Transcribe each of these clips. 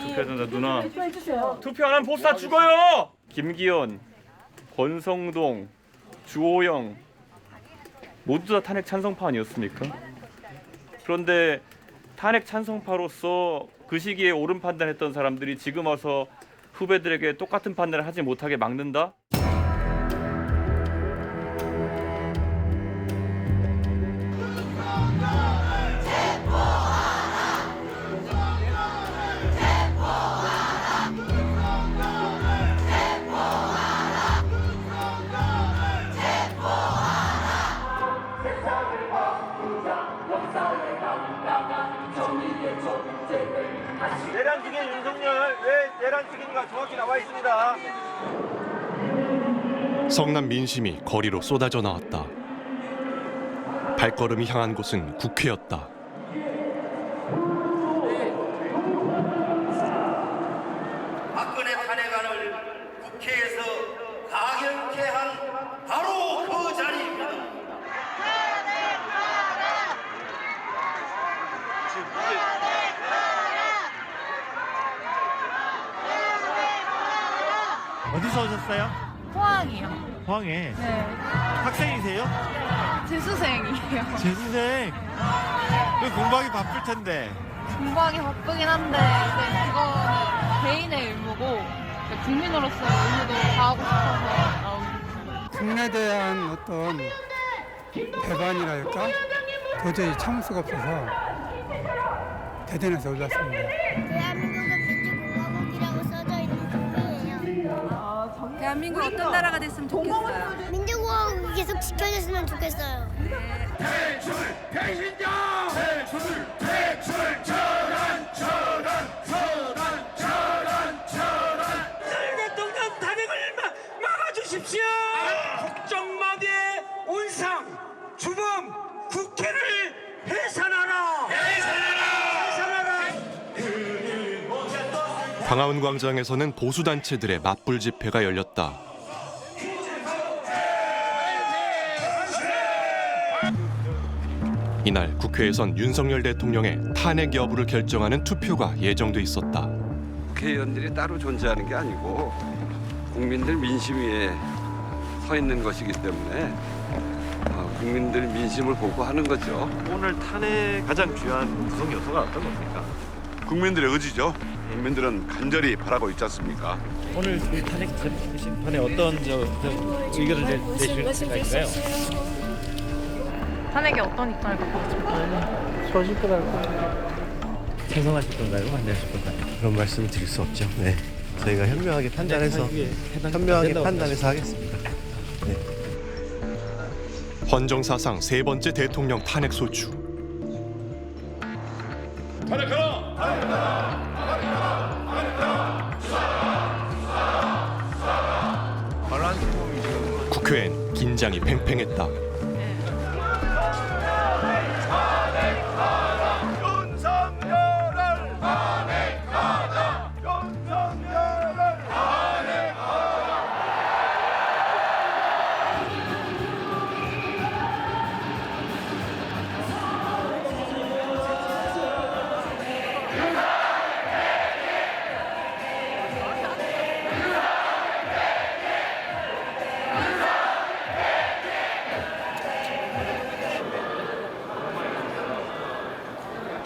투표해야 된다 누나. 투표 안 하면 보스다 죽어요. 김기현, 권성동, 주호영 모두 다 탄핵 찬성파 아니었습니까? 그런데 탄핵 찬성파로서 그 시기에 옳은 판단했던 사람들이 지금 와서 후배들에게 똑같은 판단을 하지 못하게 막는다? 내란 중인 윤석열 왜 내란 중인가 정확히 나와 있습니다. 성남 민심이 거리로 쏟아져 나왔다. 발걸음이 향한 곳은 국회였다. 박근혜 탄핵안을 국회에서 가결케 한 바로 그 자리입니다. 어디서 오셨어요? 포항이요. 포항에. 네. 학생이세요? 재수생이에요. 재수생. 그 공부하기 바쁠 텐데. 공부하기 바쁘긴 한데 이제 그거는 개인의 의무고 국민으로서의 의무도 다하고 싶어서 나옵니다. 국내에 대한 어떤 배반이랄까 도저히 참을 수가 없어서 대전에서 올랐습니다. 대한민국은 민주공화국이라고 써져 있는 국민이에요. 대한민국 어떤 나라가 됐으면 좋겠어요. 민주공화국이 계속 지켜졌으면 좋겠어요. 퇴출! 배신자! 퇴출! 퇴출! 전환! 전환! 전환! 전환! 전환! 대통령 탄핵을 막아주십시오! 국정마대 온상 주범 국회를 해산하라! 해산하라! 해산하라! 광화문 광장에서는 보수 단체들의 맞불 집회가 열렸다. 이날 국회에선 윤석열 대통령의 탄핵 여부를 결정하는 투표가 예정돼 있었다. 국회의원들이 따로 존재하는 게 아니고 국민들 민심 위에 서 있는 것이기 때문에 국민들 민심을 보고 하는 거죠. 오늘 탄핵 가장 중요한 구성 요소가 어떤 겁니까? 국민들의 의지죠. 국민들은 간절히 바라고 있지 않습니까? 오늘 이 탄핵 심판에 어떤 의견을 내실 생각인가요? 탄핵에 어떤 입장을 갖고 있을까요? 찬성하실 건가요? 반대하실 건가요? 그런 말씀을 드릴 수 없죠. 네, 저희가 현명하게 판단해서 하겠습니다. 헌정 사상 세 번째 대통령 탄핵 소추. 국회엔 긴장이 팽팽했다. 윤석열을 탄핵하자! 윤석열을 탄핵하자!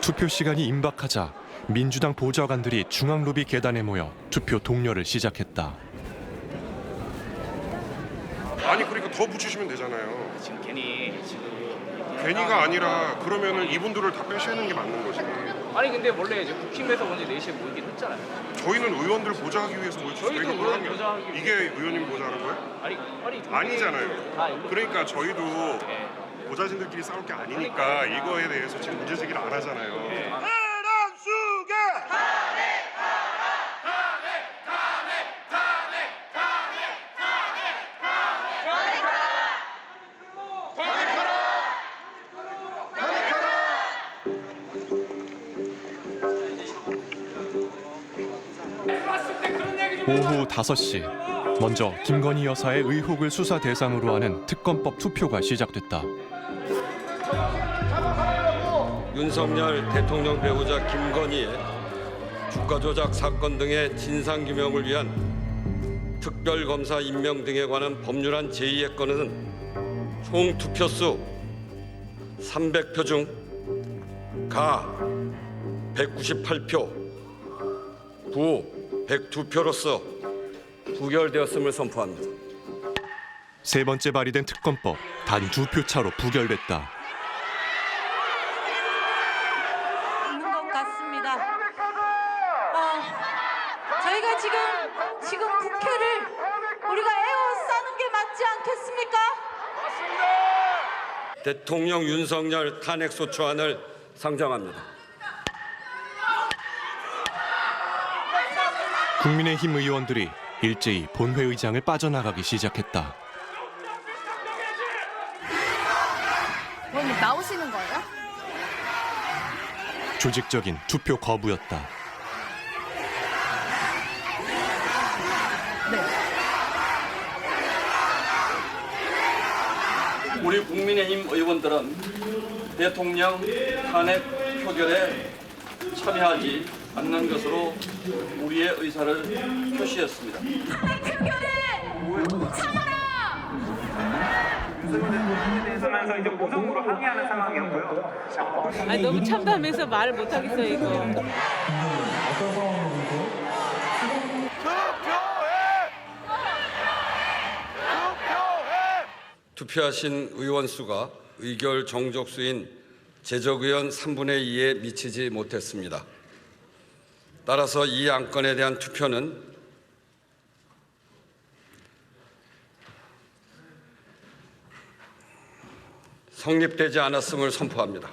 투표 시간이 임박하자 민주당 보좌관들이 중앙로비 계단에 모여 투표 독려를 시작했다. 아니 그러니까 더 붙이시면 되잖아요. 지금 괜히가 아니라 그러면은 이분들을 다 빼시는 게 맞는 거지. 아니 근데 원래 이제 국힘에서 먼저 4시에 모이긴 했잖아요. 저희는 의원들 보좌하기 위해서 모였지. 저희도 저희가 의원 그런 게 보좌하기 이게 의원님 보좌하는 거예요? 아니 아니잖아요. 다 있는 그러니까 저희도 네. 보좌진들끼리 싸울 게 아니니까 이거에 대해서 지금 문제 제기를 안 하잖아요. 내란 수계! 오후 5시 먼저 김건희 여사의 의혹을 수사 대상으로 하는 특검법 투표가 시작됐다. 윤석열 대통령 배우자 김건희의 주가 조작 사건 등의 진상 규명을 위한 특별검사 임명 등에 관한 법률안 제2의 건은 총 투표수 300표 중 가 198표, 부 102표로서 부결되었음을 선포합니다. 세 번째 발의된 특검법 단 2표 차로 부결됐다. 있는 것 같습니다. 저희가 지금 국회를 우리가 에워싸는 게 맞지 않겠습니까? 대통령 윤석열 탄핵소추안을 상정합니다. 국민의힘 의원들이 일제히 본회의장을 빠져나가기 시작했다. 의원님 나오시는 거예요? 조직적인 투표 거부였다. 우리 국민의힘 의원들은 대통령 탄핵 표결에 참여하지 않는 것으로 우리의 의사를 표시했습니다. 아니, 너무 참담해서 말을 못 하겠어요, 이거. 투표하신 의원 수가 의결 정족수인 제적의원 3분의 2에 미치지 못했습니다. 따라서 이 안건에 대한 투표는 성립되지 않았음을 선포합니다.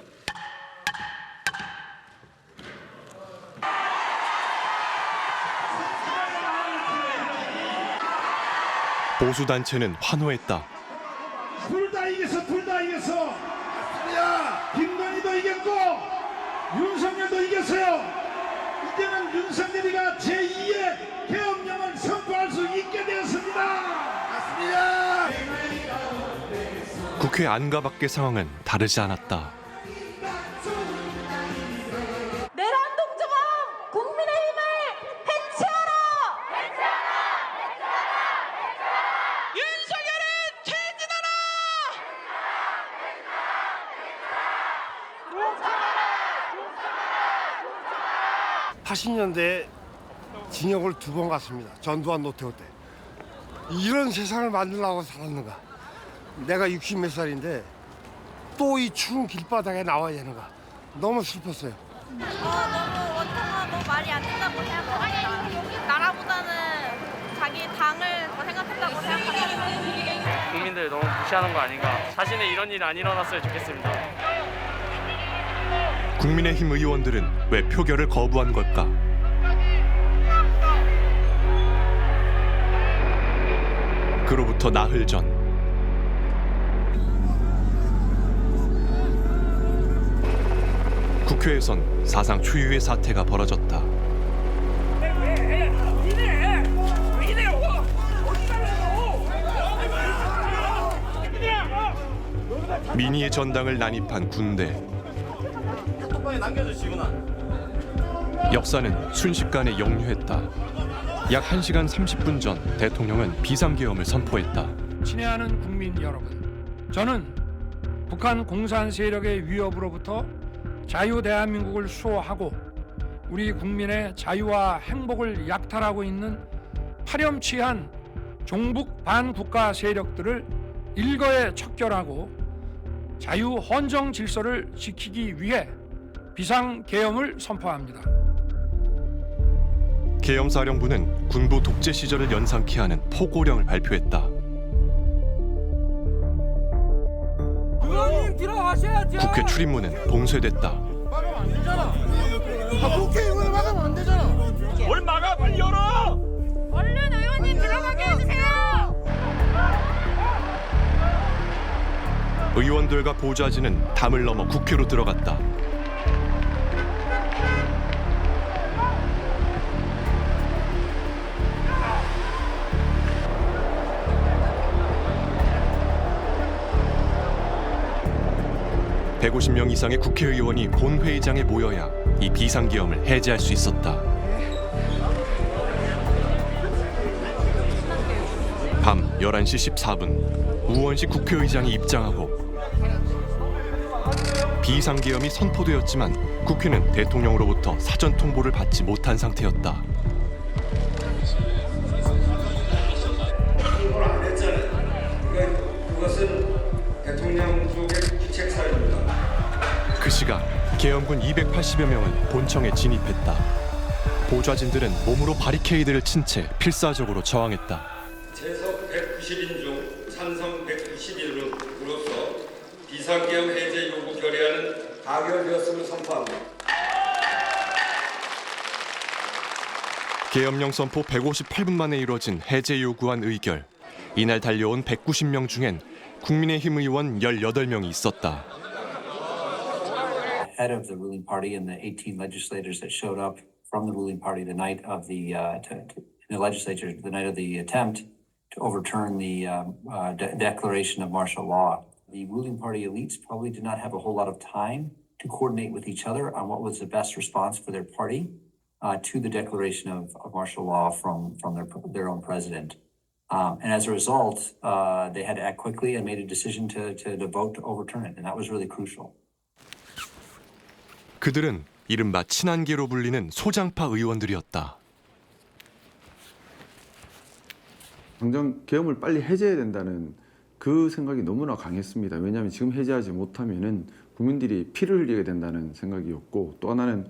보수단체는 환호했다. 둘 다 이겼어. 야, 김건희도 이겼고 윤석열도 이겼어요. 이제는 윤석열이가 제2의 계엄령을 선포할 수 있게 되었습니다. 맞습니다. 국회 안과 밖의 상황은 다르지 않았다. 내란 동정은 국민의힘을 해체하라! 윤석열은 퇴진하라! 80년대에 징역을 2번 갔습니다. 전두환 노태우 때. 이런 세상을 만들려고 살았는가. 내가 60몇 살인데 또 이 추운 길바닥에 나와야 되는가. 너무 슬펐어요. 너무 원통하고 말이 안 된다고 생각합니다. 나라보다는 자기 당을 더 생각한다고 생각합니다. 국민들 너무 무시하는 거 아닌가. 자신의 이런 일이 안 일어났으면 좋겠습니다. 국민의힘 의원들은 왜 표결을 거부한 걸까? 그로부터 나흘 전 국회에선 사상 초유의 사태가 벌어졌다. 민의의 전당을 난입한 군대. 역사는 순식간에 역류했다. 약 1시간 30분 전 대통령은 비상계엄을 선포했다. 친애하는 국민 여러분, 저는 북한 공산 세력의 위협으로부터 자유 대한민국을 수호하고 우리 국민의 자유와 행복을 약탈하고 있는 파렴치한 종북 반국가 세력들을 일거에 척결하고 자유 헌정 질서를 지키기 위해 비상계엄을 선포합니다. 계엄사령부는 군부 독재 시절을 연상케 하는 포고령을 발표했다. 의원님 들어가셔야죠. 국회 출입문은 봉쇄됐다. 막으면 안 되잖아. 국회의원을 막으면 안 되잖아. 뭘 막아? 빨리 열어. 얼른 의원님 들어가게 해주세요. 의원들과 보좌진은 담을 넘어 국회로 들어갔다. (150명) 이상의 국회의원이 본회의장에 모여야 이 비상계엄을 해제할 수 있었다. 11시 14분 우원식 국회의장이 입장하고 비상계엄이 선포되었지만 국회는 대통령으로부터 사전 통보를 받지 못한 상태였다. 그것은 대통령 쪽의 기책 사유입니다. 그 시각 계엄군 280여 명은 본청에 진입했다. 보좌진들은 몸으로 바리케이드를 친 채 필사적으로 저항했다. 재석 190인 중 찬성 191으로서 비상계엄 해제 요구 결의안은 가결되었음을 선포합니다. 계엄령 선포 158분 만에 이뤄진 해제 요구안 의결. 이날 달려온 190명 중엔 국민의힘 의원 18명이 있었다. Head of the ruling party and the 18 legislators that showed up from the ruling party the night of the legislature, the night of the attempt to overturn the declaration of martial law. The ruling party elites probably did not have a whole lot of time to coordinate with each other on what was the best response for their party to the declaration of martial law from their own president. And as a result, they had to act quickly and made a decision to vote to overturn it, and that was really crucial. 그들은 이른바 친한계로 불리는 소장파 의원들이었다. 당장 계엄을 빨리 해제해야 된다는 그 생각이 너무나 강했습니다. 왜냐하면 지금 해제하지 못하면은 국민들이 피를 흘리게 된다는 생각이었고, 또 하나는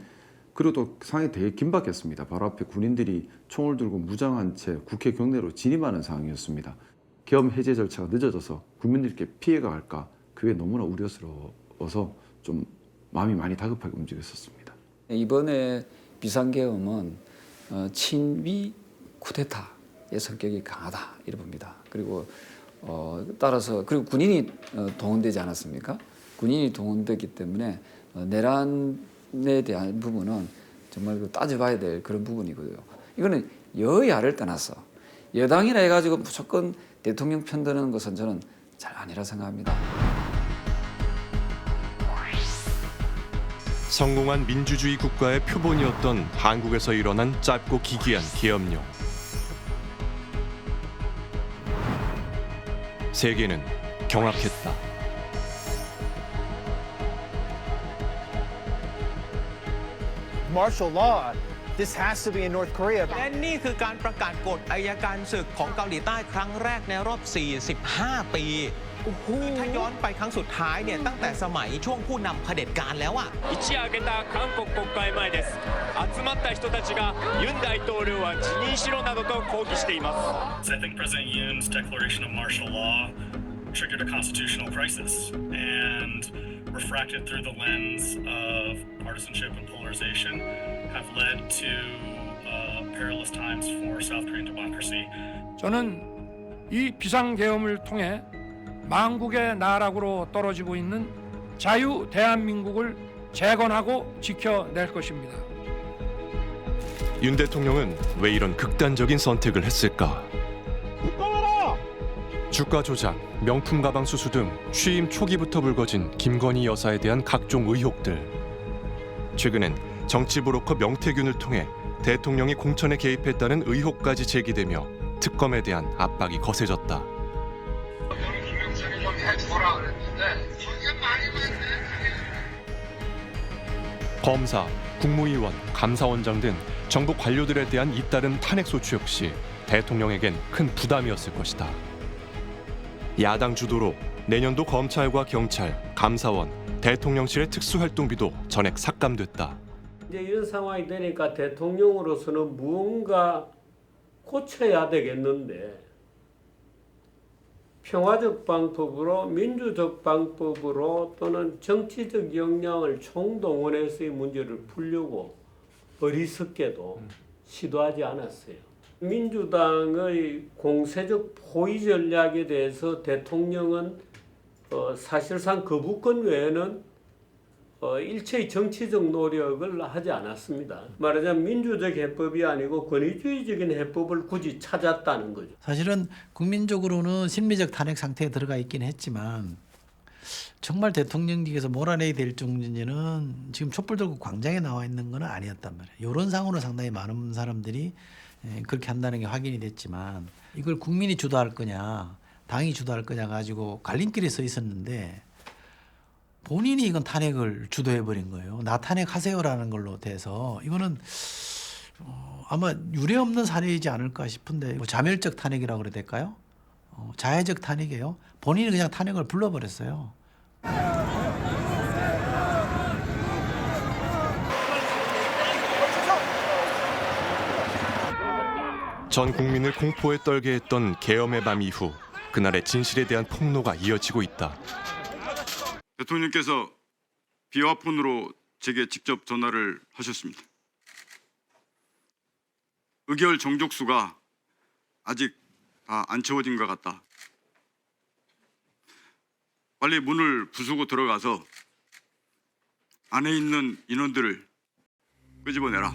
그리고 또 상황이 되게 긴박했습니다. 바로 앞에 군인들이 총을 들고 무장한 채 국회 경내로 진입하는 상황이었습니다. 계엄 해제 절차가 늦어져서 국민들께 피해가 갈까, 그게 너무나 우려스러워서 좀 마음이 많이 다급하게 움직였었습니다. 이번에 비상계엄은 친위 쿠데타의 성격이 강하다 이렇게 봅니다. 그리고 따라서 그리고 군인이 동원되지 않았습니까? 군인이 동원됐기 때문에 내란에 대한 부분은 정말 따져봐야 될 그런 부분이고요. 이거는 여야를 떠나서 여당이라 해가지고 무조건 대통령 편드는 것은 저는 잘 아니라 생각합니다. 성공한 민주주의 국가의 표본이었던 한국에서 일어난 짧고 기이한 계엄령. 세계는 경악했다. Martial law. This has to be in North Korea. และนี่คือการประกาศกฎอัยการศึกของเกาหลีใต้ครั้งแรกในรอบ 45 ปีคือถ้าย้อนไปครั้งสุดท้ายเนี่ยตั้งแต่สมัยช่วงผู้นำเผด็จการแล้วอ่ะ一夜明けた韓国国会前です集まった人たちがユン大統領は辞任しろなどと抗議しています I think President Yoon's declaration of martial law triggered a constitutional crisis and refracted through the lens of partisanship and polarization have led to perilous times for South Korean democracy. 저는 이 비상계엄을 통해 망국의 나락으로 떨어지고 있는 자유 대한민국을 재건하고 지켜낼 것입니다. 윤 대통령은 왜 이런 극단적인 선택을 했을까? 주가 조작, 명품 가방 수수 등 취임 초기부터 불거진 김건희 여사에 대한 각종 의혹들. 최근엔 정치 브로커 명태균을 통해 대통령이 공천에 개입했다는 의혹까지 제기되며 특검에 대한 압박이 거세졌다. 검사, 국무위원, 감사원장 등 정부 관료들에 대한 잇따른 탄핵 소추 역시 대통령에겐 큰 부담이었을 것이다. 야당 주도로 내년도 검찰과 경찰, 감사원, 대통령실의 특수활동비도 전액 삭감됐다. 이제 이런 상황이 되니까 대통령으로서는 무언가 고쳐야 되겠는데 평화적 방법으로 민주적 방법으로 또는 정치적 역량을 총동원해서의 문제를 풀려고 어리석게도 시도하지 않았어요. 민주당의 공세적 포위 전략에 대해서 대통령은 사실상 거부권 외에는 일체의 정치적 노력을 하지 않았습니다. 말하자면 민주적 해법이 아니고 권위주의적인 해법을 굳이 찾았다는 거죠. 사실은 국민적으로는 심리적 탄핵 상태에 들어가 있긴 했지만 정말 대통령직에서 몰아내야 될 정도는 지금 촛불 들고 광장에 나와 있는 건 아니었단 말이에요. 이런 상황으로 상당히 많은 사람들이 그렇게 한다는 게 확인이 됐지만 이걸 국민이 주도할 거냐 당이 주도할 거냐 가지고 갈림길에 서 있었는데 본인이 이건 탄핵을 주도해 버린 거예요. 나 탄핵하세요라는 걸로 돼서 이거는 아마 유례 없는 사례이지 않을까 싶은데 자멸적 탄핵이라고 그래야 될까요? 자해적 탄핵이에요. 본인이 그냥 탄핵을 불러버렸어요. 전 국민을 공포에 떨게 했던 계엄의 밤 이후 그날의 진실에 대한 폭로가 이어지고 있다. 대통령께서 비화폰으로 제게 직접 전화를 하셨습니다. 의결 정족수가 아직 다 안 채워진 것 같다. 빨리 문을 부수고 들어가서 안에 있는 인원들을 끄집어내라.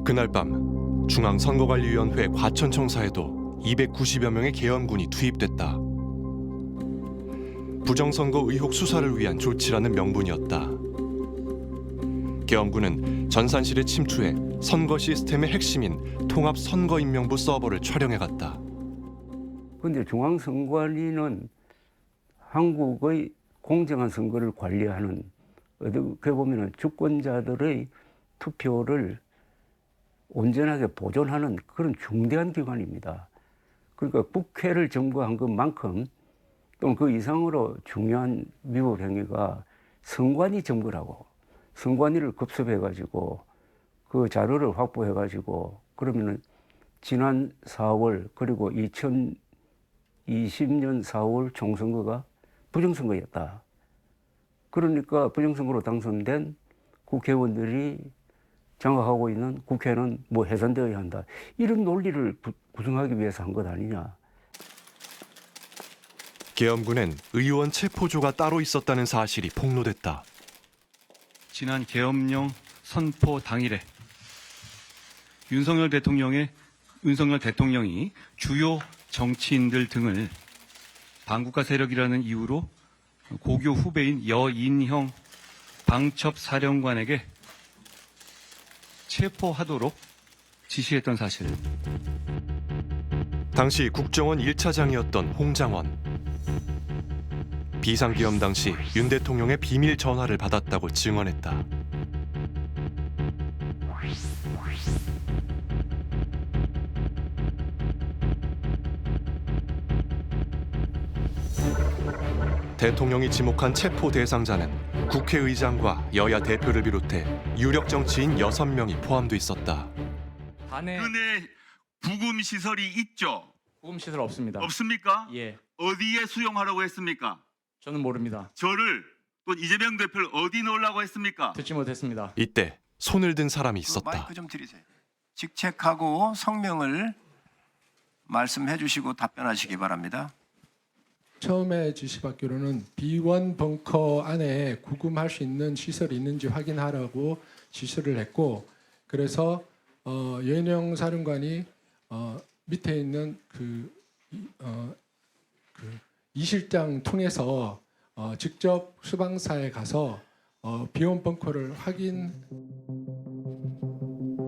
그날 밤 중앙선거관리위원회 과천청사에도 290여 명의 계엄군이 투입됐다. 부정선거 의혹 수사를 위한 조치라는 명분이었다. 계엄군은 전산실에 침투해 선거 시스템의 핵심인 통합선거인명부 서버를 촬영해갔다. 그런데 중앙선관위는 한국의 공정한 선거를 관리하는 어떻게 보면 주권자들의 투표를 온전하게 보존하는 그런 중대한 기관입니다. 그러니까 국회를 점거한 것만큼 또는 그 이상으로 중요한 위법 행위가 선관위 점거라고 선관위를 급습해가지고 그 자료를 확보해가지고 그러면은 지난 4월 그리고 2020년 4월 총선거가 부정선거였다. 그러니까 부정선거로 당선된 국회의원들이 장악하고 있는 국회는 뭐 해산되어야 한다. 이런 논리를 구성하기 위해서 한 것 아니냐. 계엄군엔 의원 체포조가 따로 있었다는 사실이 폭로됐다. 지난 계엄령 선포 당일에 윤석열 대통령이 주요 정치인들 등을 반국가 세력이라는 이유로 고교 후배인 여인형 방첩사령관에게 체포하도록 지시했던 사실. 당시 국정원 1차장이었던 홍장원. 비상계엄 당시 윤 대통령의 비밀 전화를 받았다고 증언했다. 대통령이 지목한 체포 대상자는 국회의장과 여야 대표를 비롯해 유력 정치인 6명이 포함돼 있었다. 안에 근해 구금 시설이 있죠? 구금 시설 없습니다. 없습니까? 예, 어디에 수용하라고 했습니까? 저는 모릅니다. 저를 또 이재명 대표를 어디 넣으려고 했습니까? 듣지 못했습니다. 이때 손을 든 사람이 있었다. 마이크 좀 드리세요. 직책하고 성명을 말씀해 주시고 답변하시기 바랍니다. 처음에 지시받기로는 B1 벙커 안에 구금할 수 있는 시설이 있는지 확인하라고 지시를 했고, 그래서 여인형 사령관이 밑에 있는 이 실장 통해서 직접 수방사에 가서 B1 벙커를 확인.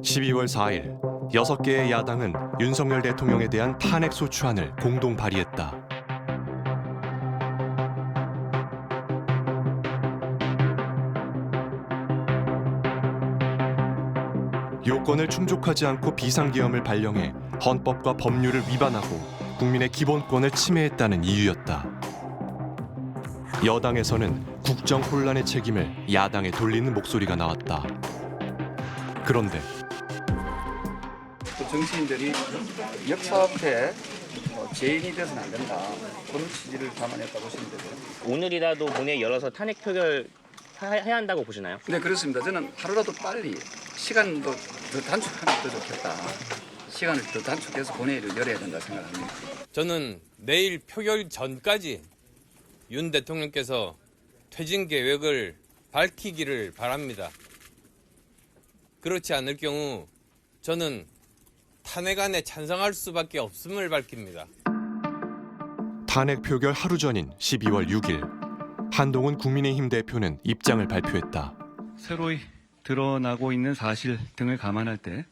12월 4일 6개의 야당은 윤석열 대통령에 대한 탄핵 소추안을 공동 발의했다. 요건을 충족하지 않고 비상계엄을 발령해 헌법과 법률을 위반하고 국민의 기본권을 침해했다는 이유였다. 여당에서는 국정 혼란의 책임을 야당에 돌리는 목소리가 나왔다. 그런데 정치인들이 역사 앞에 죄인이 돼서는 안 된다. 그런 취지를 담아냈다고 보시면 되고요. 오늘이라도 문을 열어서 탄핵 표결 해야 한다고 보시나요? 네, 그렇습니다. 저는 하루라도 빨리 시간도 더 단축하면 더 좋겠다. 시간을 더 단축해서 본회의를 열어야 된다 생각합니다. 저는 내일 표결 전까지 윤 대통령께서 퇴진 계획을 밝히기를 바랍니다. 그렇지 않을 경우 저는 탄핵안에 찬성할 수밖에 없음을 밝힙니다. 탄핵 표결 하루 전인 12월 6일 한동훈 국민의힘 대표는 입장을 발표했다. 새로이 드러나고 있는 사실 등을 감안할 때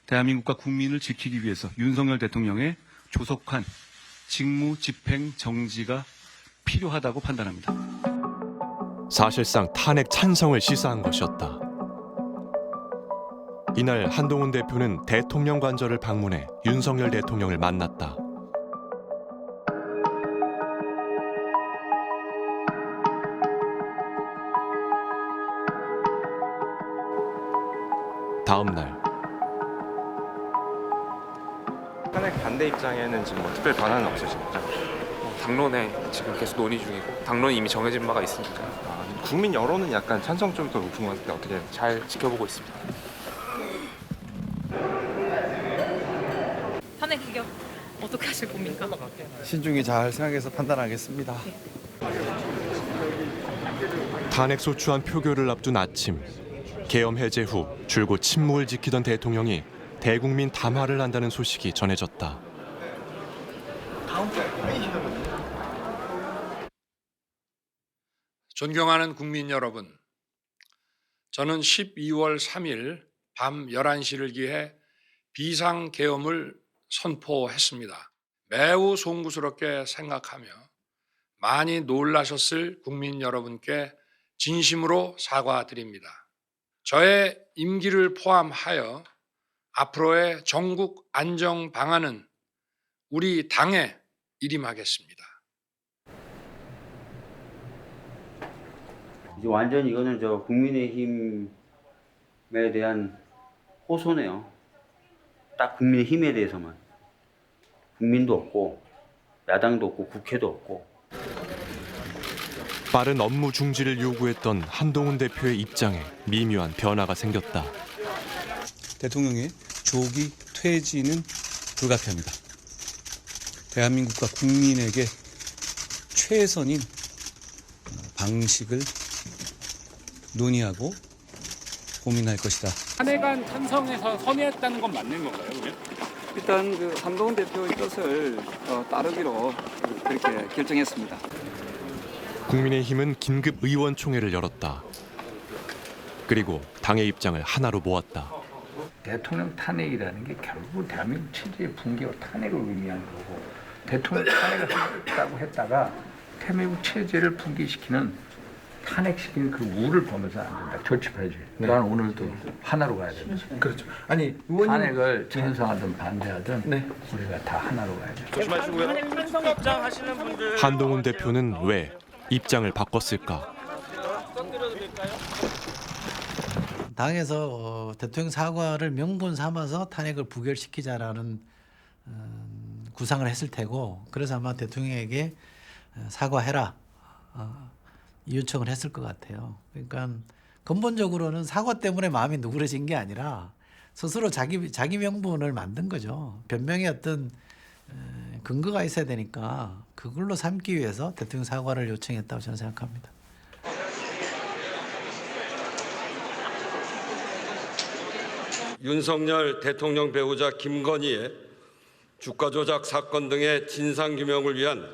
대한민국과 국민을 지키기 위해서 윤석열 대통령의 조속한 직무 집행 정지가 필요하다고 판단합니다. 사실상 탄핵 찬성을 시사한 것이었다. 이날 한동훈 대표는 대통령 관저를 방문해 윤석열 대통령을 만났다. 다음 날 탄핵 반대 입장에는 지금 뭐 특별 변화는 없으신 거죠? 당론에 지금 계속 논의 중이고 당론이 이미 정해진 바가 있으니까 국민 여론은 약간 찬성 쪽이 더 높은 것 같은데 어떻게 잘 지켜보고 있습니다. 탄핵 의견 어떻게 하실 겁니까? 신중히 잘 생각해서 판단하겠습니다. 탄핵 소추안 표결을 앞둔 아침, 계엄 해제 후 줄곧 침묵을 지키던 대통령이 대국민 담화를 한다는 소식이 전해졌다. 존경하는 국민 여러분, 저는 12월 3일 밤 11시를 기해 비상계엄을 선포했습니다. 매우 송구스럽게 생각하며 많이 놀라셨을 국민 여러분께 진심으로 사과드립니다. 저의 임기를 포함하여 앞으로의 전국 안정 방안은 우리 당에 일임하겠습니다. 이제 완전히 이거는 저 국민의힘에 대한 호소네요. 딱 국민의힘에 대해서만. 국민도 없고 야당도 없고 국회도 없고. 빠른 업무 중지를 요구했던 한동훈 대표의 입장에 미묘한 변화가 생겼다. 대통령의 조기 퇴진은 불가피합니다. 대한민국과 국민에게 최선인 방식을 논의하고 고민할 것이다. 탄핵안 찬성해서 선의했다는 건 맞는 건가요, 그러면? 일단 그 한동훈 대표의 뜻을 따르기로 그렇게 결정했습니다. 국민의힘은 긴급 의원총회를 열었다. 그리고 당의 입장을 하나로 모았다. 대통령 탄핵이라는 게 결국 대한민국 체제의 붕괴와 탄핵을 의미하는 거고, 대통령 탄핵을 하겠다고 했다가 대한민국 체제를 붕괴시키는 탄핵시키는 그 우를 보면서 안 된다. 결집해야지. 나는 오늘도 하나로 가야 된다. 그렇죠. 아니 의원님... 탄핵을 찬성하든 반대하든 우리가 다 하나로 가야 돼. 조심하시고요. 탄핵 찬성 입장 하시는 분들 한동훈 대표는 왜 입장을 바꿨을까? 당에서 대통령 사과를 명분 삼아서 탄핵을 부결시키자라는 구상을 했을 테고, 그래서 아마 대통령에게 사과해라 이 요청을 했을 것 같아요. 그러니까 근본적으로는 사과 때문에 마음이 누그러진 게 아니라 스스로 자기 명분을 만든 거죠. 변명의 어떤 근거가 있어야 되니까 그걸로 삼기 위해서 대통령 사과를 요청했다고 저는 생각합니다. 윤석열 대통령 배우자 김건희의 주가 조작 사건 등의 진상규명을 위한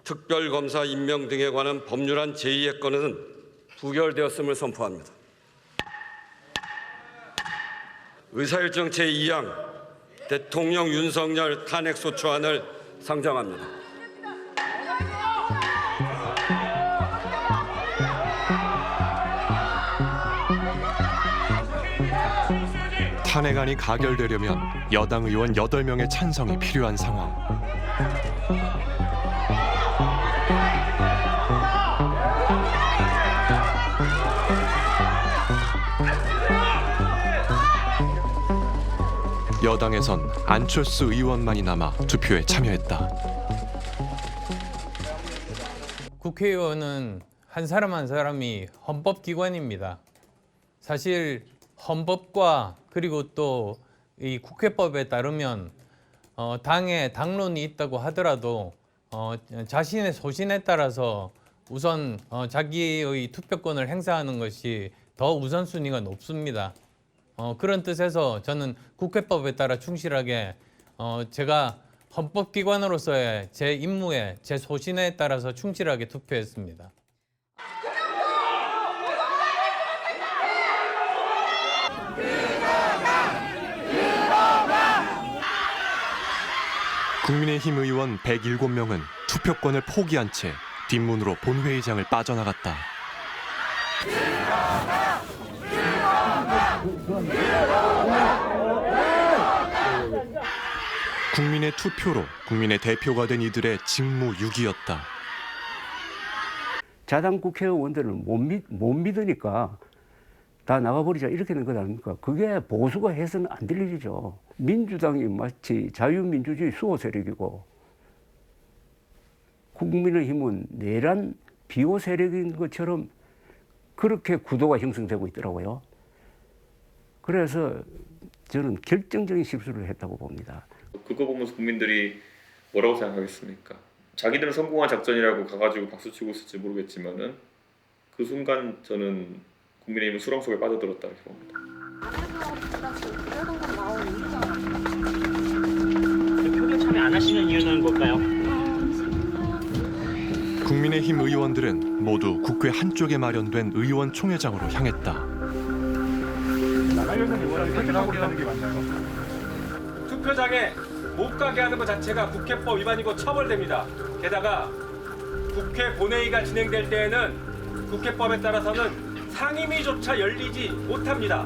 특별검사 임명 등에 관한 법률안 제2의 건은 부결되었음을 선포합니다. 의사일정 제2항 대통령 윤석열 탄핵소추안을 상정합니다. 탄핵안이 가결되려면 여당 의원 8명의 찬성이 필요한 상황. 여당에선 안철수 의원만이 남아 투표에 참여했다. 국회의원은 한 사람 한 사람이 헌법기관입니다. 사실 헌법과 그리고 또 이 국회법에 따르면 당에 당론이 있다고 하더라도 자신의 소신에 따라서 우선 자기의 투표권을 행사하는 것이 더 우선순위가 높습니다. 그런 뜻에서 저는 국회법에 따라 충실하게 제가 헌법기관으로서의 제 임무에 제 소신에 따라서 충실하게 투표했습니다. 국민의힘 의원 107명은 투표권을 포기한 채 뒷문으로 본회의장을 빠져나갔다. 국민의 투표로 국민의 대표가 된 이들의 직무유기였다. 자당 국회의원들을 못 믿으니까 다 나가버리자 이렇게 된 것 아닙니까? 그게 보수가 해서는 안 될 일이죠. 민주당이 마치 자유민주주의 수호 세력이고 국민의힘은 내란 비호 세력인 것처럼 그렇게 구도가 형성되고 있더라고요. 그래서 저는 결정적인 실수를 했다고 봅니다. 그거 보면서 국민들이 뭐라고 생각하겠습니까? 자기들은 성공한 작전이라고 가가지고 박수치고 있을지 모르겠지만은 그 순간 저는 국민의힘은 수렁 속에 빠져들었다 이렇게 봅니다. 표결 참여 안 하시는 이유는 뭘까요? 국민의힘 의원들은 모두 국회 한쪽에 마련된 의원총회장으로 향했다. 투표장에 못 가게 하는 것 자체가 국회법 위반이고 처벌됩니다. 게다가 국회 본회의가 진행될 때에는 국회법에 따라서는 상임위조차 열리지 못합니다.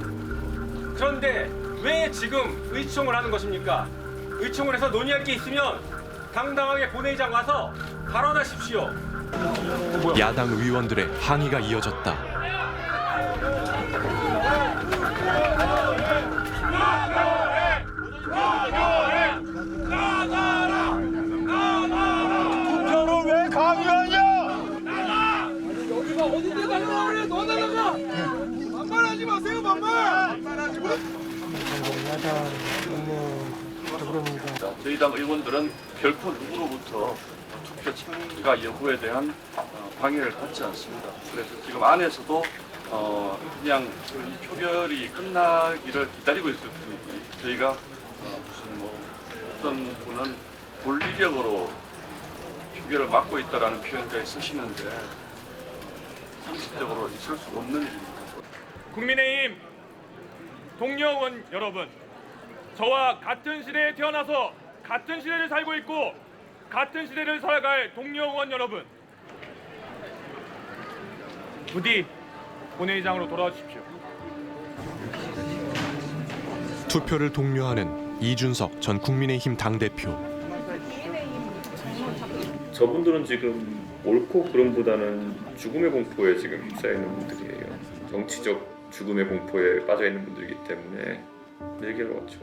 그런데 왜 지금 의총을 하는 것입니까? 의총을 해서 논의할 게 있으면 당당하게 본회의장 와서 발언하십시오. 야당 의원들의 항의가 이어졌다. 투표를 왜 강요하냐? 나가! 여기가 어딘데 나가 그래? 너 나가! 반말하지 마세요, 반말하지 마! 저희 당 의원들은 결코 누구로부터 투표 참가 여부에 대한 방해를 받지 않습니다. 그래서 지금 안에서도 그냥 이 표결이 끝나기를 기다리고 있을 뿐이지 저희가 무슨 뭐 어떤 분은 물리력으로 표결을 막고 있다라는 표현까지 쓰시는데 상식적으로 있을 수 없는 일입니다. 국민의힘 동료 의원 여러분, 저와 같은 시대에 태어나서 같은 시대를 살고 있고 같은 시대를 살아갈 동료 의원 여러분, 부디 본회의장으로 돌아와 주십시오. 투표를 독려하는 이준석 전 국민의힘 당대표. 저분들은 지금 옳고 그름보다는 죽음의 공포에 지금 쌓여있는 분들이에요. 정치적 죽음의 공포에 빠져있는 분들이기 때문에 얘기하러 왔죠.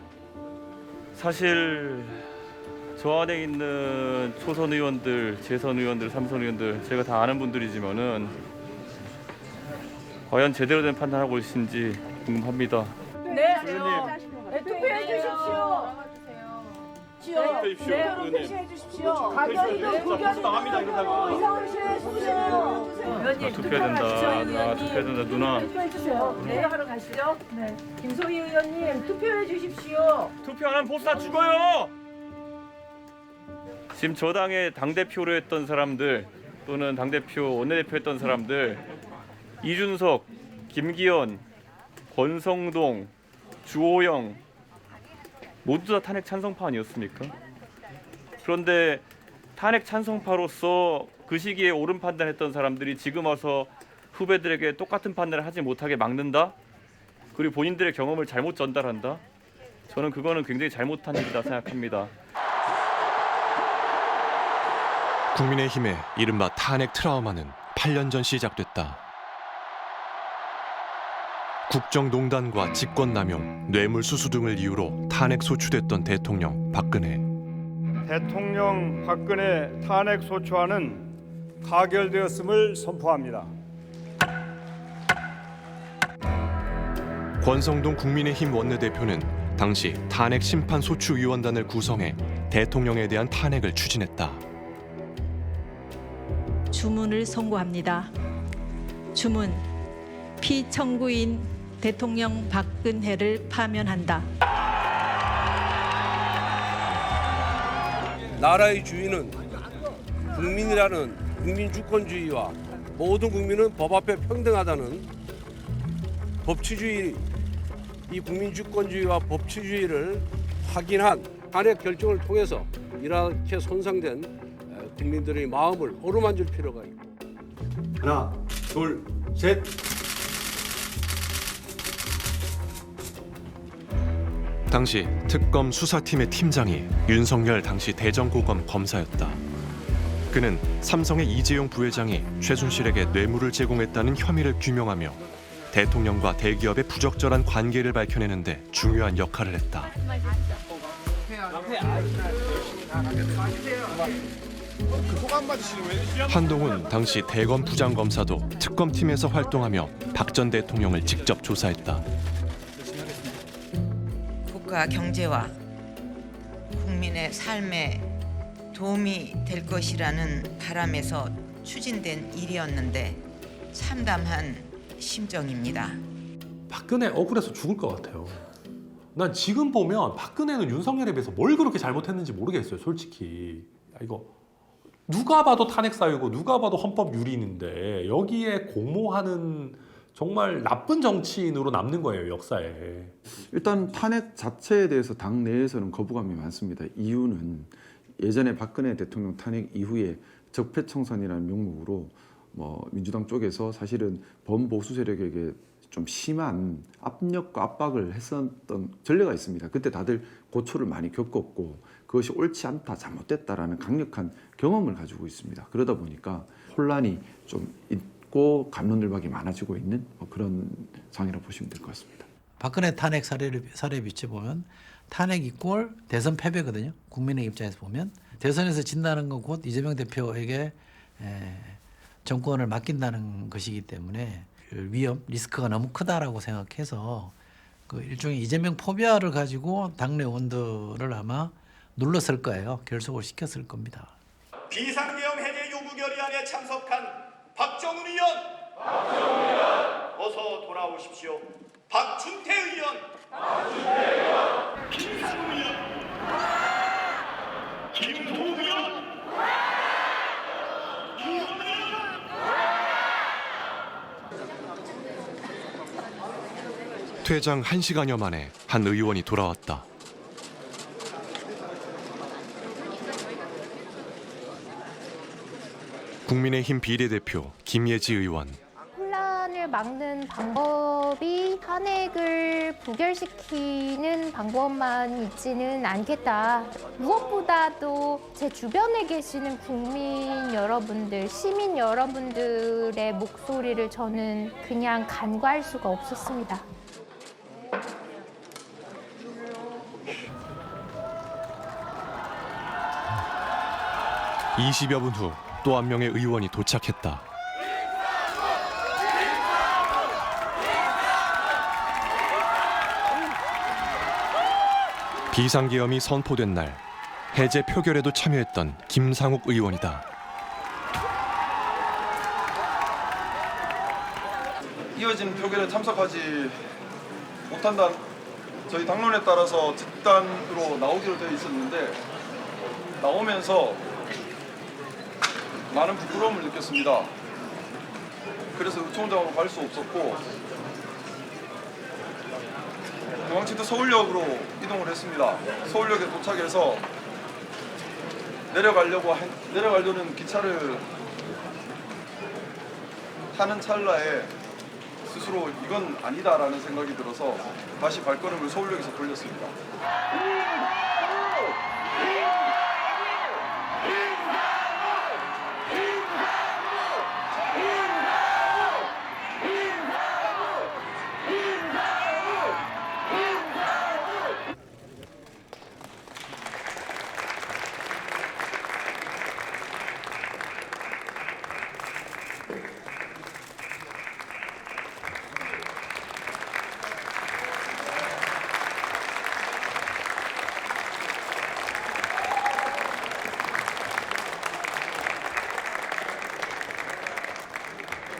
사실 저 안에 있는 초선 의원들, 재선 의원들, 삼선 의원들 제가 다 아는 분들이지만은 과연 제대로 된 판단하고 계신지 궁금합니다. 네, 투표해 주십시오. 투표해 주십시오. 가결이든 불결이든 이상훈 씨의 소신으로 투표해야 된다. 투표해야 된다. 누나. 투표해 주세요. 네, 하러 가시죠. 네, 김소희 의원님 투표해 주십시오. 투표 안 하면 보수다 죽어요. 지금 저 당의 당대표로 했던 사람들 또는 당대표 원내대표 했던 사람들 이준석, 김기현, 권성동, 주호영 모두 다 탄핵 찬성파 아니었습니까? 그런데 탄핵 찬성파로서 그 시기에 옳은 판단했던 사람들이 지금 와서 후배들에게 똑같은 판단을 하지 못하게 막는다? 그리고 본인들의 경험을 잘못 전달한다? 저는 그거는 굉장히 잘못한 일이다 생각합니다. 국민의힘의 이른바 탄핵 트라우마는 8년 전 시작됐다. 국정농단과 직권남용, 뇌물수수 등을 이유로 탄핵 소추됐던 대통령 박근혜. 대통령 박근혜 탄핵 소추안은 가결되었음을 선포합니다. 권성동 국민의힘 원내대표는 당시 탄핵 심판 소추위원단을 구성해 대통령에 대한 탄핵을 추진했다. 주문을 선고합니다. 주문, 피청구인 대통령 박근혜를 파면한다. 나라의 주인은 국민이라는 국민주권주의와 모든 국민은 법 앞에 평등하다는 법치주의, 이 국민주권주의와 법치주의를 확인한 탄핵 결정을 통해서 이렇게 손상된 국민들의 마음을 어루만질 필요가 있고. 하나, 둘, 셋. 당시 특검 수사팀의 팀장이 윤석열 당시 대전고검 검사였다. 그는 삼성의 이재용 부회장이 최순실에게 뇌물을 제공했다는 혐의를 규명하며 대통령과 대기업의 부적절한 관계를 밝혀내는 데 중요한 역할을 했다. 한동훈 당시 대검 부장검사도 특검팀에서 활동하며 박 전 대통령을 직접 조사했다. 국가 경제와 국민의 삶에 도움이 될 것이라는 바람에서 추진된 일이었는데 참담한 심정입니다. 박근혜 억울해서 죽을 것 같아요. 난 지금 보면 박근혜는 윤석열에 비해서 뭘 그렇게 잘못했는지 모르겠어요, 솔직히. 이거 누가 봐도 탄핵 사유고 누가 봐도 헌법 유린인데 여기에 공모하는 정말 나쁜 정치인으로 남는 거예요, 역사에. 일단 탄핵 자체에 대해서 당 내에서는 거부감이 많습니다. 이유는 예전에 박근혜 대통령 탄핵 이후에 적폐청산이라는 명목으로 민주당 쪽에서 사실은 범보수 세력에게 좀 심한 압력과 압박을 했었던 전례가 있습니다. 그때 다들 고초를 많이 겪었고 그것이 옳지 않다, 잘못됐다라는 강력한 경험을 가지고 있습니다. 그러다 보니까 혼란이 좀 있고 갑론을박이 많아지고 있는 그런 상황이라고 보시면 될 것 같습니다. 박근혜 탄핵 사례 비춰보면 탄핵 이꼴 대선 패배거든요. 국민의 입장에서 보면 대선에서 진다는 건 곧 이재명 대표에게 정권을 맡긴다는 것이기 때문에 그 위험, 리스크가 너무 크다라고 생각해서 그 일종의 이재명 포비아를 가지고 당내 의원들을 아마 눌렀을 거예요. 결속을 시켰을 겁니다. 비상계엄 해제 요구 결의안에 참석한 박정훈 의원, 어서 돌아오십시오. 박준태 의원, 김상훈 의원, 김도우 의원, 퇴장 1시간여 만에 한 의원이 돌아왔다. 국민의힘 비례대표 김예지 의원. 혼란을 막는 방법이 탄핵을 부결시키는 방법만 있지는 않겠다. 무엇보다도 제 주변에 계시는 국민 여러분들, 시민 여러분들의 목소리를 저는 그냥 간과할 수가 없었습니다. 20여 분 후 또 한 명의 의원이 도착했다. 비상계엄이 선포된 날 해제 표결에도 참여했던 김상욱 의원이다. 이어진 표결에 참석하지 못한다. 저희 당론에 따라서 집단으로 나오기로 되어 있었는데 나오면서 많은 부끄러움을 느꼈습니다. 그래서 의총장으로 갈 수 없었고 도망치듯 서울역으로 이동을 했습니다. 서울역에 도착해서 내려가려는 기차를 타는 찰나에 스스로 이건 아니다라는 생각이 들어서 다시 발걸음을 서울역에서 돌렸습니다.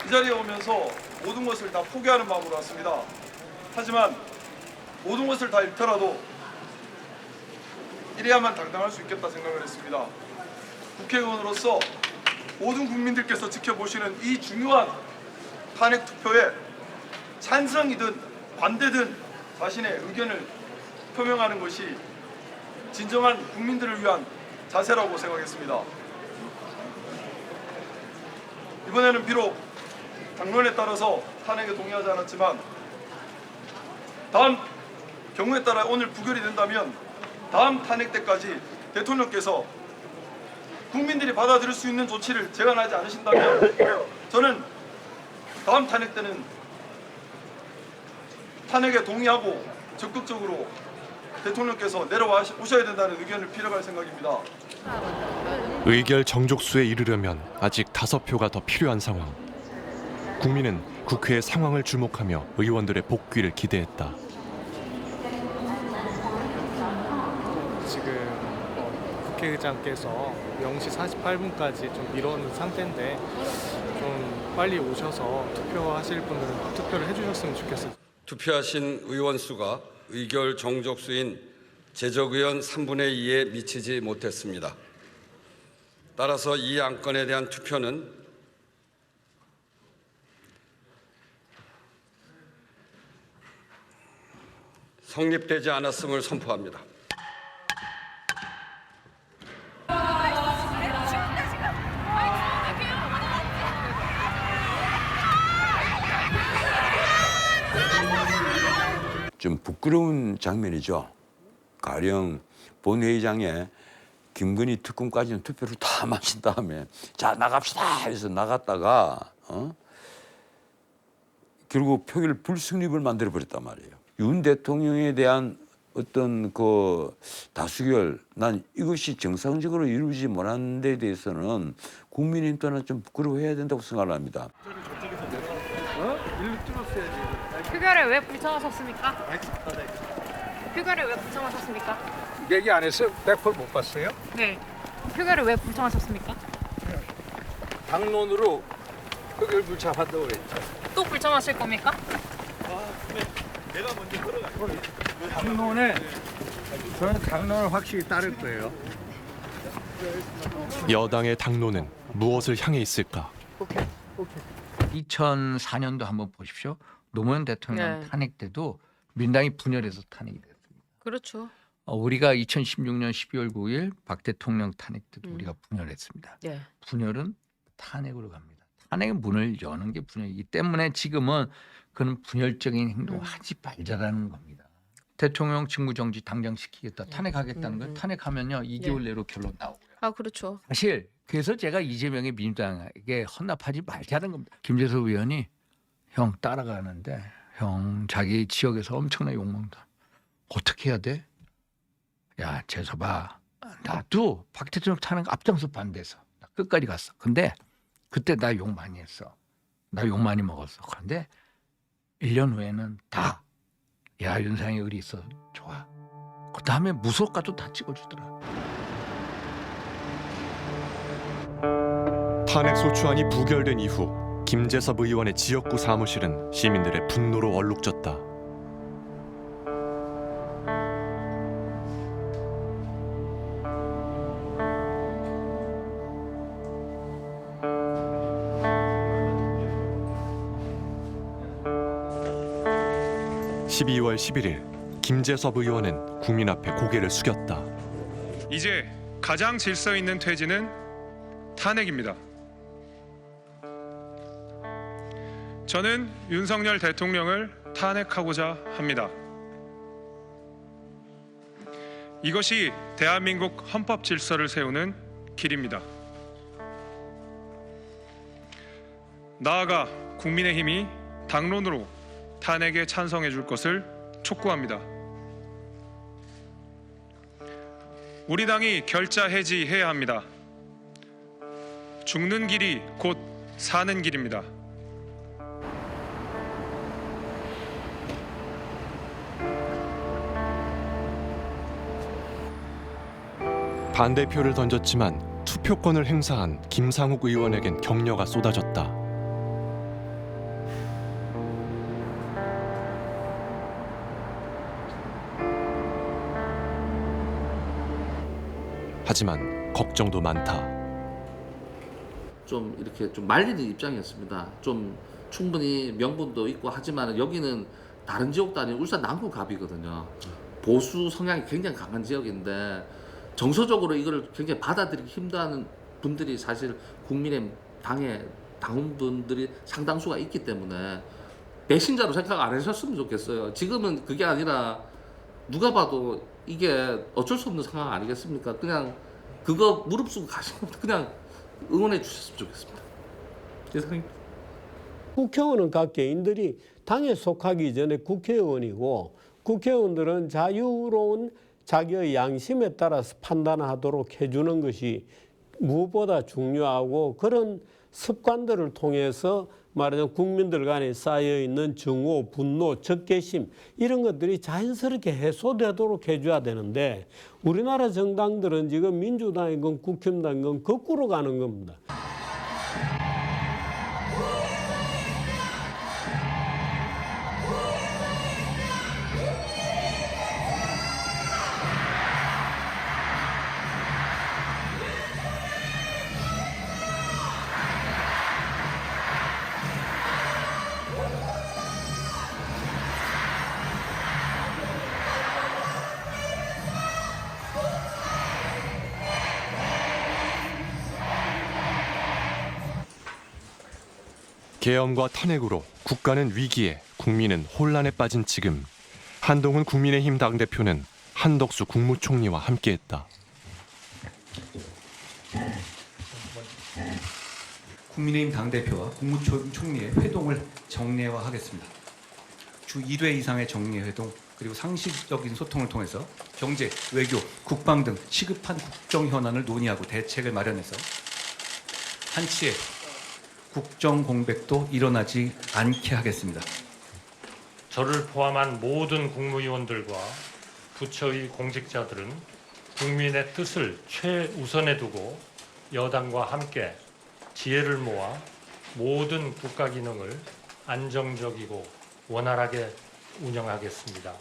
이 자리에 오면서 모든 것을 다 포기하는 마음으로 왔습니다. 하지만 모든 것을 다 잃더라도 이래야만 당당할 수 있겠다 생각을 했습니다. 국회의원으로서 모든 국민들께서 지켜보시는 이 중요한 탄핵 투표에 찬성이든 반대든 자신의 의견을 표명하는 것이 진정한 국민들을 위한 자세라고 생각했습니다. 이번에는 비록 당론에 따라서 탄핵에 동의하지 않았지만 다음 경우에 따라 오늘 부결이 된다면 다음 탄핵 때까지 대통령께서 국민들이 받아들일 수 있는 조치를 제안하지 않으신다면 저는 다음 탄핵 때는 탄핵에 동의하고 적극적으로 대통령께서 내려와 오셔야 된다는 의견을 피력할 생각입니다. 의결 정족수에 이르려면 아직 5표가 더 필요한 상황. 국민은 국회의 상황을 주목하며 의원들의 복귀를 기대했다. 지금 국회의장께서 0시 48분까지 좀 미뤄놓은 상태인데 좀 빨리 오셔서 투표하실 분들은 투표를 해주셨으면 좋겠어요. 투표하신 의원 수가 의결 정족수인 제적의원 3분의 2에 미치지 못했습니다. 따라서 이 안건에 대한 투표는 성립되지 않았음을 선포합니다. 좀 부끄러운 장면이죠. 가령 본회의장에 김건희 특검까지는 투표를 다 마친 다음에 자 나갑시다 해서 나갔다가 결국 표결 불승립을 만들어 버렸단 말이에요. 윤 대통령에 대한 어떤 그 다수결, 난 이것이 정상적으로 이루어지지 못한 데 대해서는 국민의힘 또한 좀 부끄러워해야 된다고 생각을 합니다. 표결에 왜 불참하셨습니까? 표결에 왜 불참하셨습니까? 얘기 안 했어요? 100% 못 봤어요? 네. 표결에 왜 불참하셨습니까? 당론으로 표결 불참한다고 그랬죠. 또 불참하실 겁니까? 내가 먼저 들어갈게요. 당론에 저는 당론을 확실히 따를 거예요. 여당의 당론은 무엇을 향해 있을까? 2004년도 한번 보십시오. 노무현 대통령 네. 탄핵 때도 민당이 분열해서 탄핵이 됐습니다. 그렇죠. 우리가 2016년 12월 9일 박 대통령 탄핵 때도 우리가 분열했습니다. 네. 분열은 탄핵으로 갑니다. 탄핵의 문을 여는 게 분열이기 때문에 지금은 그런 분열적인 행동을 하지 말자라는 겁니다. 대통령 직무정지 당장시키겠다, 탄핵하겠다는 걸 탄핵하면요 2개월 내로 결론 나오고요. 아 그렇죠. 사실 그래서 제가 이재명의 민주당에게 헌납하지 말자는 겁니다. 김재섭 의원이 형 따라가는데 형 자기 지역에서 엄청나게 욕먹는다. 어떻게 해야 돼? 야 재섭아, 나도 박 대통령 탄핵 앞장서 반대했어. 나 끝까지 갔어. 근데 그때 나 욕 많이 했어. 나 욕 많이 먹었어. 그런데 1년 후에는 다 야 윤상이 의리 있어 좋아. 그 다음에 무속가도 다 찍어주더라. 탄핵 소추안이 부결된 이후 김재섭 의원의 지역구 사무실은 시민들의 분노로 얼룩졌다. (12월 11일) 김재섭 의원은 국민 앞에 고개를 숙였다. 이제 가장 질서 있는 퇴진은 탄핵입니다. 저는 윤석열 대통령을 탄핵하고자 합니다. 이것이 대한민국 헌법 질서를 세우는 길입니다. 나아가 국민의힘이 당론으로 탄핵에 찬성해 줄 것을 촉구합니다. 우리 당이 결자 해지해야 합니다. 죽는 길이 곧 사는 길입니다. 반대표를 던졌지만 투표권을 행사한 김상욱 의원에겐 격려가 쏟아졌다. 하지만 걱정도 많다. 좀 이렇게 좀 말리는 입장이었습니다. 좀 충분히 명분도 있고 하지만 여기는 다른 지역도 아닌 울산 남구갑이거든요. 보수 성향이 굉장히 강한 지역인데 정서적으로 이걸 굉장히 받아들이기 힘들어하는 분들이 사실 국민의힘 당의 당원분들이 상당수가 있기 때문에 배신자로 생각 안 하셨으면 좋겠어요. 지금은 그게 아니라 누가 봐도 이게 어쩔 수 없는 상황 아니겠습니까? 그냥 그거 무릅쓰고 가시면 그냥 응원해 주셨으면 좋겠습니다. 죄송합니다. 국회의원은 각 개인들이 당에 속하기 전에 국회의원이고 국회의원들은 자유로운 자기의 양심에 따라서 판단하도록 해주는 것이 무엇보다 중요하고 그런 습관들을 통해서 말하자면 국민들 간에 쌓여있는 증오, 분노, 적개심 이런 것들이 자연스럽게 해소되도록 해줘야 되는데 우리나라 정당들은 지금 민주당이건 국힘당이건 거꾸로 가는 겁니다. 계엄과 탄핵으로 국가는 위기에 국민은 혼란에 빠진 지금 한동훈 국민의힘 당대표는 한덕수 국무총리와 함께했다. 국민의힘 당대표와 국무총리의 회동을 정례화하겠습니다. 주 1회 이상의 정례회동 그리고 상식적인 소통을 통해서 경제, 외교, 국방 등 시급한 국정 현안을 논의하고 대책을 마련해서 한치의 국정 공백도 일어나지 않게 하겠습니다. 저를 포함한 모든 국무위원들과 부처의 공직자들은 국민의 뜻을 최우선에 두고 여당과 함께 지혜를 모아 모든 국가 기능을 안정적이고 원활하게 운영하겠습니다.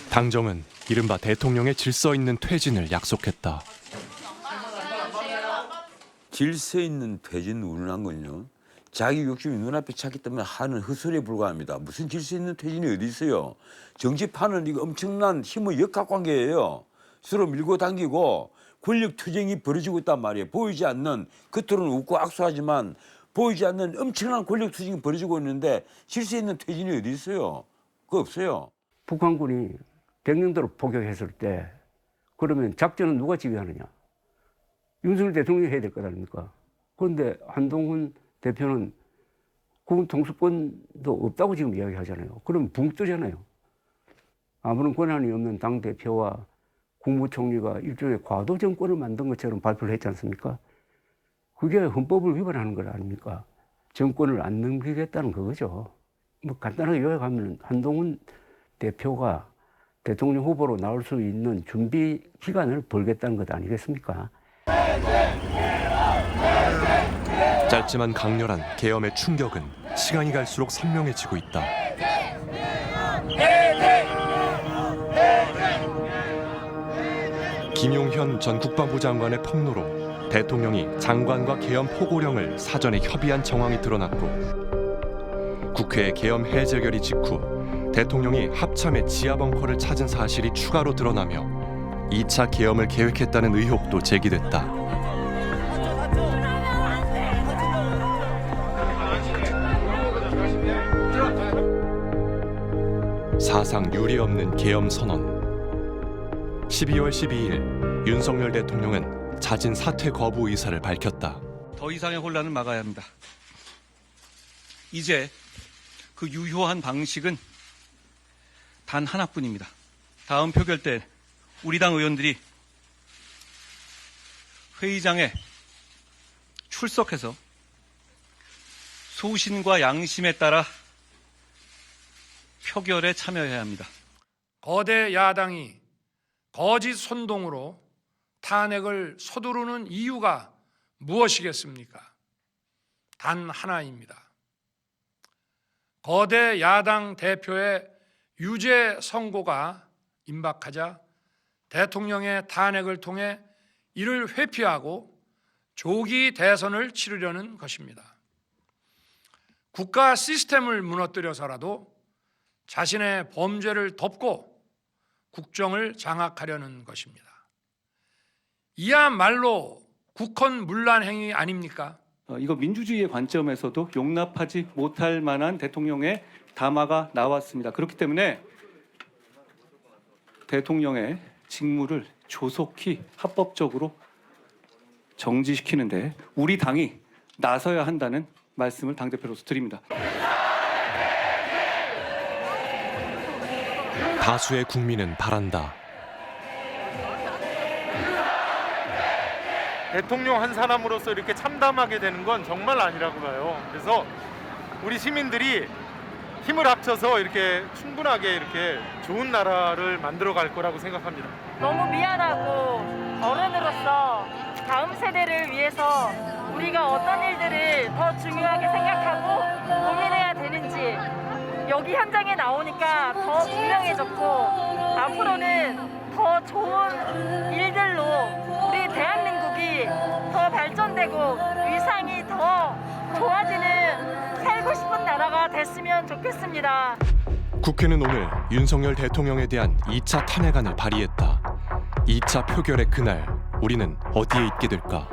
당정은 이른바 대통령의 질서 있는 퇴진을 약속했다. 질서 있는 퇴진 운운한 건요. 자기 욕심이 눈앞에 찼기 때문에 하는 헛소리에 불과합니다. 무슨 질서 있는 퇴진이 어디 있어요. 정치판은 이거 엄청난 힘의 역학관계예요. 서로 밀고 당기고 권력 투쟁이 벌어지고 있단 말이에요. 보이지 않는, 겉으로는 웃고 악수하지만 보이지 않는 엄청난 권력 투쟁이 벌어지고 있는데 질서 있는 퇴진이 어디 있어요. 그거 없어요. 북한군이 백령도로 포격했을 때 그러면 작전은 누가 지휘하느냐. 윤석열 대통령이 해야 될 것 아닙니까? 그런데 한동훈 대표는 국군 통수권도 없다고 지금 이야기하잖아요. 그럼 붕 뜨잖아요. 아무런 권한이 없는 당대표와 국무총리가 일종의 과도 정권을 만든 것처럼 발표를 했지 않습니까? 그게 헌법을 위반하는 것 아닙니까? 정권을 안 넘기겠다는 그거죠. 뭐 간단하게 요약하면 한동훈 대표가 대통령 후보로 나올 수 있는 준비 기간을 벌겠다는 것 아니겠습니까? 짧지만 강렬한 계엄의 충격은 시간이 갈수록 선명해지고 있다. 김용현 전 국방부 장관의 폭로로 대통령이 장관과 계엄 포고령을 사전에 협의한 정황이 드러났고 국회 계엄 해제결의 직후 대통령이 합참의 지하 벙커를 찾은 사실이 추가로 드러나며 2차 계엄을 계획했다는 의혹도 제기됐다. 사상 유례없는 계엄 선언. 12월 12일 윤석열 대통령은 자진 사퇴 거부 의사를 밝혔다. 더 이상의 혼란을 막아야 합니다. 이제 그 유효한 방식은 단 하나뿐입니다. 다음 표결 때 우리 당 의원들이 회의장에 출석해서 소신과 양심에 따라 표결에 참여해야 합니다. 거대 야당이 거짓 선동으로 탄핵을 서두르는 이유가 무엇이겠습니까? 단 하나입니다. 거대 야당 대표의 유죄 선고가 임박하자 대통령의 탄핵을 통해 이를 회피하고 조기 대선을 치르려는 것입니다. 국가 시스템을 무너뜨려서라도 자신의 범죄를 덮고 국정을 장악하려는 것입니다. 이야말로 국헌문란 행위 아닙니까? 이거 민주주의의 관점에서도 용납하지 못할 만한 대통령의 담화가 나왔습니다. 그렇기 때문에 대통령의 직무를 조속히 합법적으로 정지시키는데 우리 당이 나서야 한다는 말씀을 당대표로서 드립니다. 다수의 국민은 바란다. 대통령 한 사람으로서 이렇게 참담하게 되는 건 정말 아니라고 봐요. 그래서 우리 시민들이 힘을 합쳐서 이렇게 충분하게 이렇게 좋은 나라를 만들어 갈 거라고 생각합니다. 너무 미안하고 어른으로서 다음 세대를 위해서 우리가 어떤 일들을 더 중요하게 생각하고 고민해야 되는지 여기 현장에 나오니까 더 분명해졌고 앞으로는 더 좋은 일들로 우리 대한민국이 더 발전되고 위상이 더 좋아지는 살고 싶은 나라가 됐으면 좋겠습니다. 국회는 오늘 윤석열 대통령에 대한 2차 탄핵안을 발의했다. 2차 표결의 그날 우리는 어디에 있게 될까?